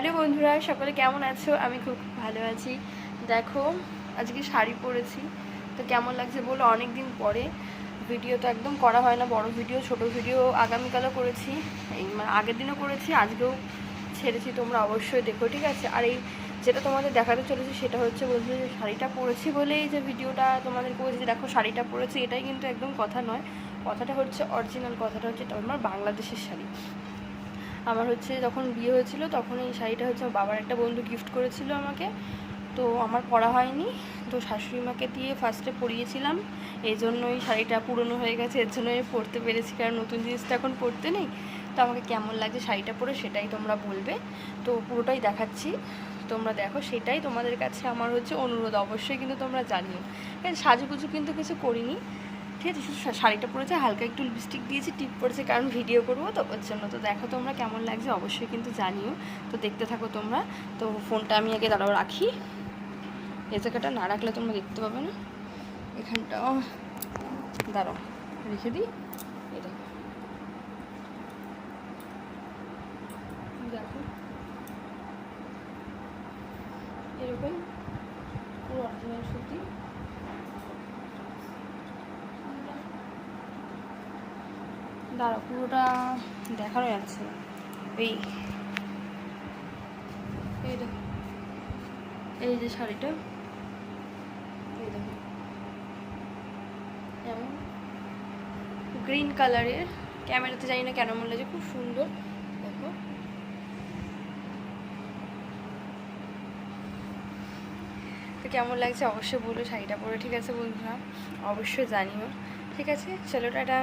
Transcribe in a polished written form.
Hello বন্ধুরা, সকলে কেমন আছো? আমি খুব ভালো আছি। দেখো, আজকে শাড়ি পরেছি, তো কেমন লাগছে বলো। অনেক দিন পরে ভিডিও তো একদম করা হয় না, বড় ভিডিও ছোট ভিডিও আগামীকালও করেছি, এই মানে আগের দিনও করেছি, আজকেও ছেড়েছি। তোমরা অবশ্যই দেখো, ঠিক আছে? আর এই যেটা তোমাদের দেখাতে চলেছি সেটা হচ্ছে বলতে, যে শাড়িটা পরেছি বলেই যে ভিডিওটা তোমাদের বলছি যে দেখো শাড়িটা পরেছি, এটাই কিন্তু একদম কথা নয়। কথাটা হচ্ছে অরিজিনাল, কথাটা হচ্ছে এটা আমার বাংলাদেশের শাড়ি। আমার হচ্ছে যখন বিয়ে হয়েছিল তখন এই শাড়িটা হচ্ছে আমার বাবার একটা বন্ধু গিফট করেছিল আমাকে, তো আমার পরা হয়নি, তো শাশুড়ি মাকে দিয়ে ফার্স্টে পরিয়েছিলাম। এই জন্যই শাড়িটা পুরনো হয়ে গেছে, এর জন্যই পরতে পেরেছি, কারণ নতুন জিনিসটা এখন পরতে নেই। তো আমাকে কেমন লাগছে শাড়িটা পরে সেটাই তোমরা বলবে, তো পুরোটাই দেখাচ্ছি, তোমরা দেখো। সেটাই তোমাদের কাছে আমার হচ্ছে অনুরোধ, অবশ্যই কিন্তু তোমরা জানিও। সাজুগুজু কিন্তু কিছু করিনি, ঠিক আছে? শুধু শাড়িটা পরেছে, হালকা একটু লিপস্টিক দিয়েছি, টিপ পরেছে, কারণ ভিডিও করবো তো ওর জন্য। তো দেখো তোমরা কেমন লাগছে অবশ্যই কিন্তু জানিও, তো দেখতে থাকো তোমরা। তো ফোনটা আমি আগে দাঁড়াও রাখি, এই জায়গাটা না রাখলে তোমরা দেখতে পাবে না। এখানটাও দাঁড়াও রেখে দিই। এই দেখো, দেখো এরকম পুরো অরিজিনাল সুতি। দাঁড়াও, পুরোটা দেখানো যাচ্ছে না। এই এই দেখো, এই যে শাড়িটা, এই দেখো এমন গ্রিন কালারের, ক্যামেরাতে জানি না কেন মনে লাগছে, খুব সুন্দর। দেখো, তো কেমন লাগছে অবশ্যই বলো শাড়িটা পরে, ঠিক আছে বন্ধুরা? অবশ্যই জানিও, ঠিক আছে? চলো টাটা।